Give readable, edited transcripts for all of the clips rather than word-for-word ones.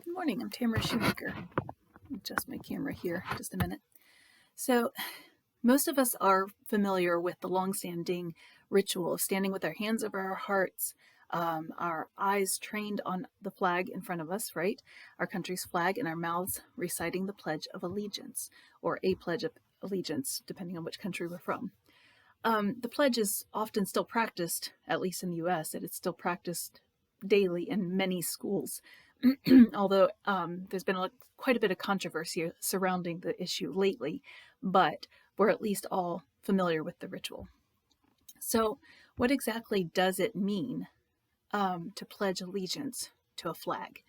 Good morning, I'm Tamara Shoemaker. Adjust my camera here just a minute. So, most of us are familiar with the long-standing ritual of standing with our hands over our hearts, our eyes trained on the flag in front of us, right? Our country's flag, and our mouths reciting the Pledge of Allegiance, or a Pledge of Allegiance, depending on which country we're from. The pledge is often still practiced, at least in the US, and it's still practiced daily in many schools. Although there's been quite a bit of controversy surrounding the issue lately, but we're at least all familiar with the ritual. So what exactly does it mean to pledge allegiance to a flag?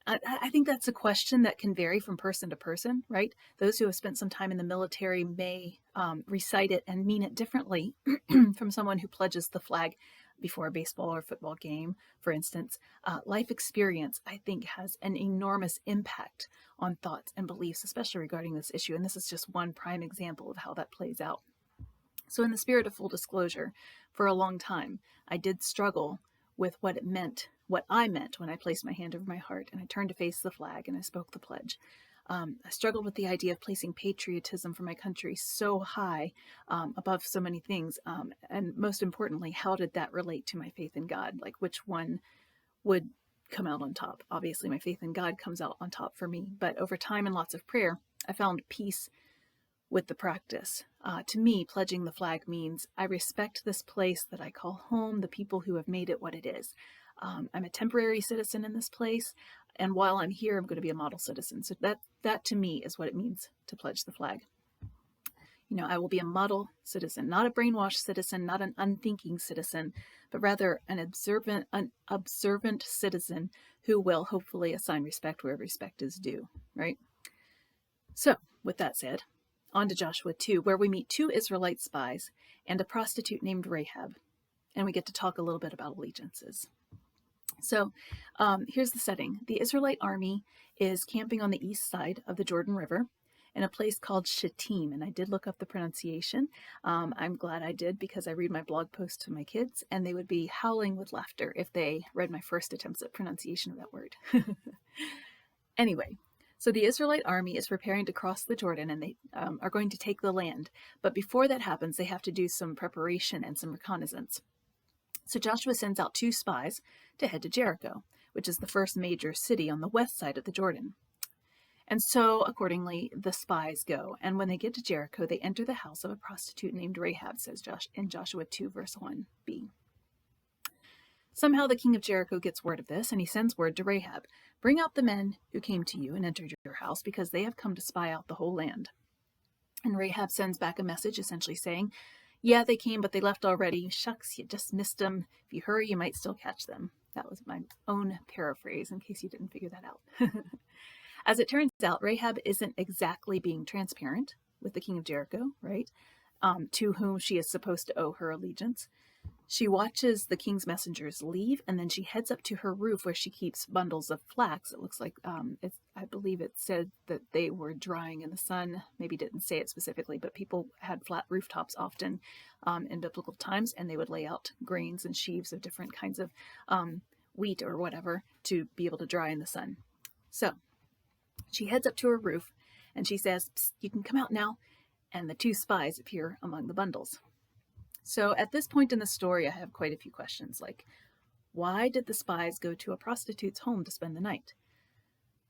I think that's a question that can vary from person to person, right? Those who have spent some time in the military may recite it and mean it differently from someone who pledges the flag before a baseball or football game, for instance. Life experience, I think, has an enormous impact on thoughts and beliefs, especially regarding this issue. And this is just one prime example of how that plays out. So in the spirit of full disclosure, for a long time, I did struggle with what I meant when I placed my hand over my heart and I turned to face the flag and I spoke the pledge. I struggled with the idea of placing patriotism for my country so high above so many things. And most importantly, how did that relate to my faith in God? Like, which one would come out on top? Obviously, my faith in God comes out on top for me. But over time and lots of prayer, I found peace with the practice. To me, pledging the flag means I respect this place that I call home, the people who have made it what it is. I'm a temporary citizen in this place, and while I'm here, I'm going to be a model citizen. So that to me is what it means to pledge the flag. You know, I will be a model citizen, not a brainwashed citizen, not an unthinking citizen, but rather an observant citizen who will hopefully assign respect where respect is due, right? So, with that said, on to Joshua 2, where we meet two Israelite spies and a prostitute named Rahab, and we get to talk a little bit about allegiances. So here's the setting. The Israelite army is camping on the east side of the Jordan River in a place called Shittim, and I did look up the pronunciation. I'm glad I did, because I read my blog posts to my kids, and they would be howling with laughter if they read my first attempts at pronunciation of that word. Anyway, so the Israelite army is preparing to cross the Jordan, and they are going to take the land. But before that happens, they have to do some preparation and some reconnaissance. So Joshua sends out two spies to head to Jericho, which is the first major city on the west side of the Jordan. And so, accordingly, the spies go. And when they get to Jericho, they enter the house of a prostitute named Rahab, says in Joshua 2, verse 1b. Somehow the king of Jericho gets word of this, and he sends word to Rahab, "Bring out the men who came to you and entered your house, because they have come to spy out the whole land." And Rahab sends back a message essentially saying, "Yeah, they came, but they left already. Shucks, you just missed them. If you hurry, you might still catch them." That was my own paraphrase, in case you didn't figure that out. As it turns out, Rahab isn't exactly being transparent with the king of Jericho, right? To whom she is supposed to owe her allegiance. She watches the king's messengers leave, and then she heads up to her roof where she keeps bundles of flax. It looks like, I believe it said that they were drying in the sun. Maybe didn't say it specifically, but people had flat rooftops often in biblical times, and they would lay out grains and sheaves of different kinds of wheat or whatever to be able to dry in the sun. So she heads up to her roof, and she says, "Psst, you can come out now," and the two spies appear among the bundles. So at this point in the story, I have quite a few questions, like, why did the spies go to a prostitute's home to spend the night?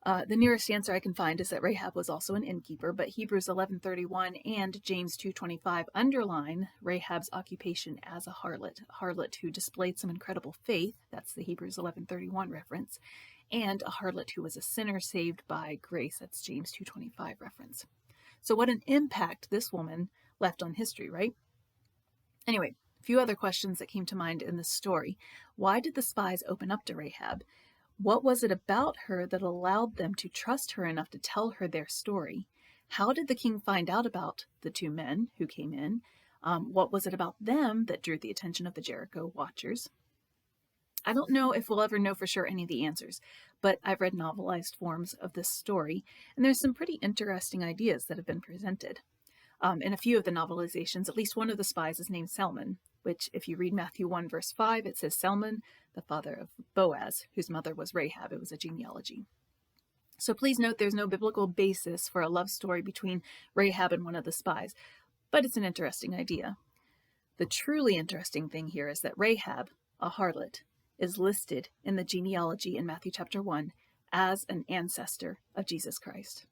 The nearest answer I can find is that Rahab was also an innkeeper, but Hebrews 11:31 and James 2:25 underline Rahab's occupation as a harlot who displayed some incredible faith. That's the Hebrews 11:31 reference, and a harlot who was a sinner saved by grace. That's James 2:25 reference. So what an impact this woman left on history, right? Anyway, a few other questions that came to mind in this story. Why did the spies open up to Rahab? What was it about her that allowed them to trust her enough to tell her their story? How did the king find out about the two men who came in? What was it about them that drew the attention of the Jericho watchers? I don't know if we'll ever know for sure any of the answers, but I've read novelized forms of this story, and there's some pretty interesting ideas that have been presented. In a few of the novelizations, at least one of the spies is named Salmon, which, if you read Matthew 1, verse 5, it says Salmon, the father of Boaz, whose mother was Rahab. It was a genealogy. So please note there's no biblical basis for a love story between Rahab and one of the spies, but it's an interesting idea. The truly interesting thing here is that Rahab, a harlot, is listed in the genealogy in Matthew chapter 1 as an ancestor of Jesus Christ.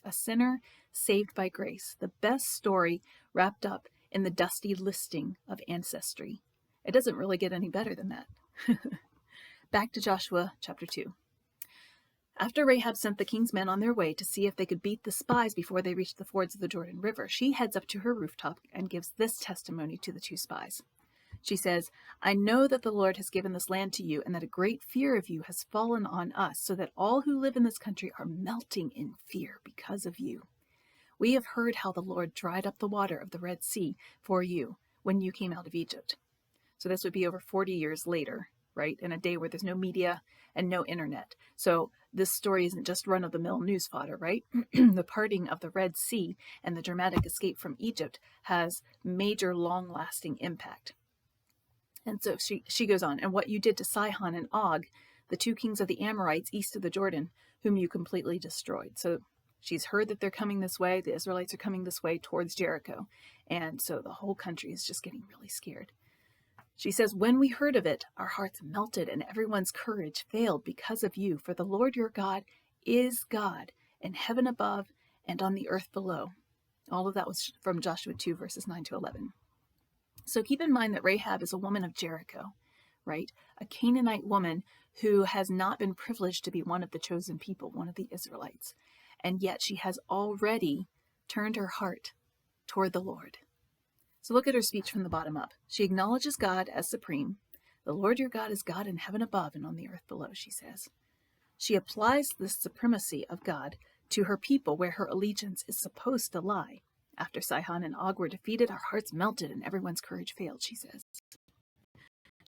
A sinner saved by grace, the best story wrapped up in the dusty listing of ancestry. It doesn't really get any better than that. Back to Joshua chapter 2. After Rahab sent the king's men on their way to see if they could beat the spies before they reached the fords of the Jordan River, she heads up to her rooftop and gives this testimony to the two spies. She says, "I know that the Lord has given this land to you and that a great fear of you has fallen on us, so that all who live in this country are melting in fear because of you. We have heard how the Lord dried up the water of the Red Sea for you when you came out of Egypt." So this would be over 40 years later, right? In a day where there's no media and no internet. So this story isn't just run-of-the-mill news fodder, right? The parting of the Red Sea and the dramatic escape from Egypt has major long-lasting impact. And so she goes on, "And what you did to Sihon and Og, the two kings of the Amorites east of the Jordan, whom you completely destroyed." So she's heard that they're coming this way. The Israelites are coming this way towards Jericho. And so the whole country is just getting really scared. She says, "When we heard of it, our hearts melted and everyone's courage failed because of you. For the Lord your God is God in heaven above and on the earth below." All of that was from Joshua 2, verses 9 to 11. So keep in mind that Rahab is a woman of Jericho, right? A Canaanite woman who has not been privileged to be one of the chosen people, one of the Israelites. And yet she has already turned her heart toward the Lord. So look at her speech from the bottom up. She acknowledges God as supreme. "The Lord your God is God in heaven above and on the earth below," she says. She applies the supremacy of God to her people where her allegiance is supposed to lie. "After Sihon and Og were defeated, our hearts melted and everyone's courage failed," she says.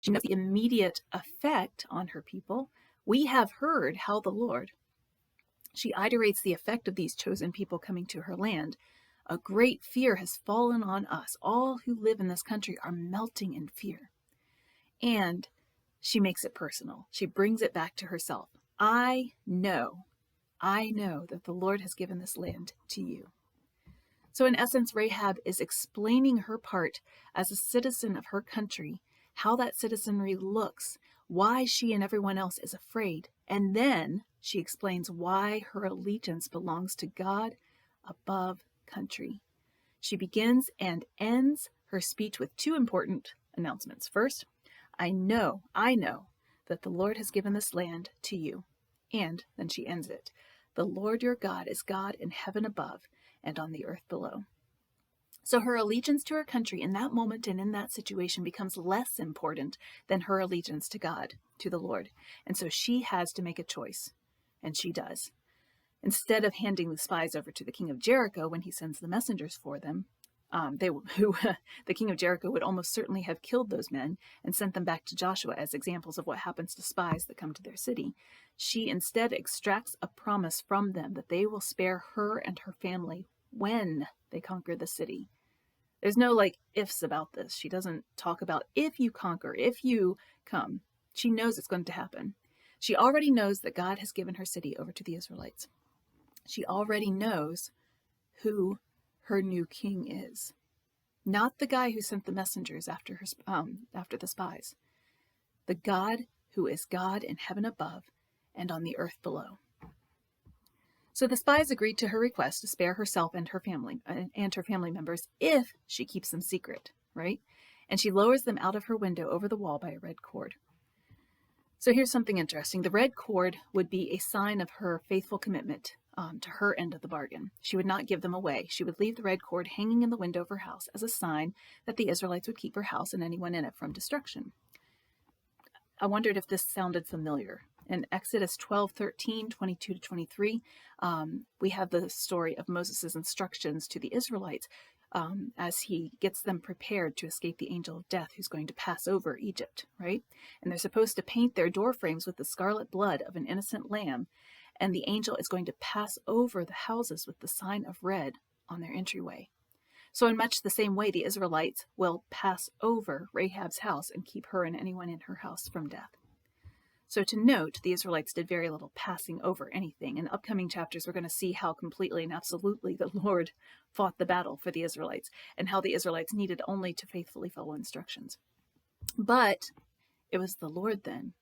She knows the immediate effect on her people. "We have heard how the Lord." She iterates the effect of these chosen people coming to her land. "A great fear has fallen on us. All who live in this country are melting in fear." And she makes it personal. She brings it back to herself. I know that the Lord has given this land to you." So in essence, Rahab is explaining her part as a citizen of her country, how that citizenry looks, why she and everyone else is afraid, and then she explains why her allegiance belongs to God above country. She begins and ends her speech with two important announcements. First, I know that the Lord has given this land to you. And then she ends it. "The Lord your God is God in heaven above and on the earth below." So her allegiance to her country in that moment and in that situation becomes less important than her allegiance to God, to the Lord. And so she has to make a choice. And she does. Instead of handing the spies over to the king of Jericho when he sends the messengers for them, the king of Jericho would almost certainly have killed those men and sent them back to Joshua as examples of what happens to spies that come to their city. She instead extracts a promise from them that they will spare her and her family when they conquer the city. There's no ifs about this. She doesn't talk about if you conquer, if you come. She knows it's going to happen. She already knows that God has given her city over to the Israelites. She already knows who her new king is. Not the guy who sent the messengers after the spies. The God who is God in heaven above and on the earth below. So the spies agreed to her request to spare herself and her family members if she keeps them secret, right? And she lowers them out of her window over the wall by a red cord. So here's something interesting. The red cord would be a sign of her faithful commitment to her end of the bargain. She would not give them away. She would leave the red cord hanging in the window of her house as a sign that the Israelites would keep her house and anyone in it from destruction. I wondered if this sounded familiar. In Exodus 12:13, 22 to 23, we have the story of Moses' instructions to the Israelites as he gets them prepared to escape the angel of death who's going to pass over Egypt, right? And they're supposed to paint their door frames with the scarlet blood of an innocent lamb, and the angel is going to pass over the houses with the sign of red on their entryway. So in much the same way, the Israelites will pass over Rahab's house and keep her and anyone in her house from death. So to note, the Israelites did very little passing over anything. In upcoming chapters, we're going to see how completely and absolutely the Lord fought the battle for the Israelites, and how the Israelites needed only to faithfully follow instructions. But it was the Lord then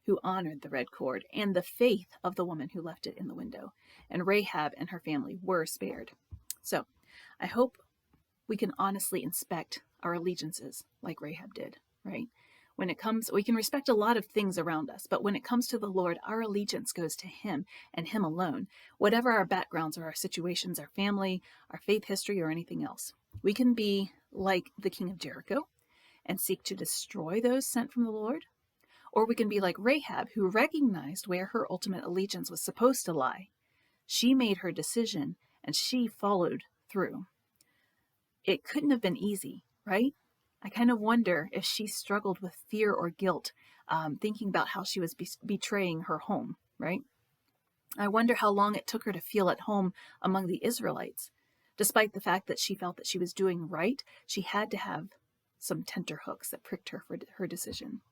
who honored the red cord and the faith of the woman who left it in the window. And Rahab and her family were spared. So I hope we can honestly inspect our allegiances like Rahab did, right? When it comes, we can respect a lot of things around us, but when it comes to the Lord, our allegiance goes to Him and Him alone, whatever our backgrounds or our situations, our family, our faith history, or anything else. We can be like the king of Jericho and seek to destroy those sent from the Lord, or we can be like Rahab, who recognized where her ultimate allegiance was supposed to lie. She made her decision and she followed through. It couldn't have been easy, right? I kind of wonder if she struggled with fear or guilt, thinking about how she was betraying her home, right? I wonder how long it took her to feel at home among the Israelites. Despite the fact that she felt that she was doing right, she had to have some tenterhooks that pricked her for her decision.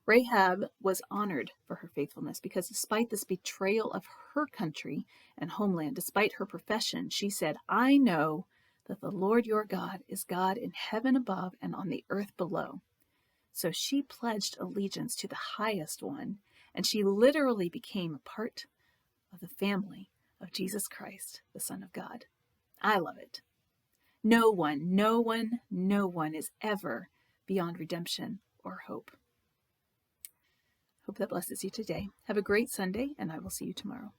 Rahab was honored for her faithfulness because despite this betrayal of her country and homeland, despite her profession, she said, "I know that the Lord your God is God in heaven above and on the earth below." So she pledged allegiance to the highest one, and she literally became a part of the family of Jesus Christ, the Son of God. I love it. No one is ever beyond redemption or hope. Hope that blesses you today. Have a great Sunday, and I will see you tomorrow.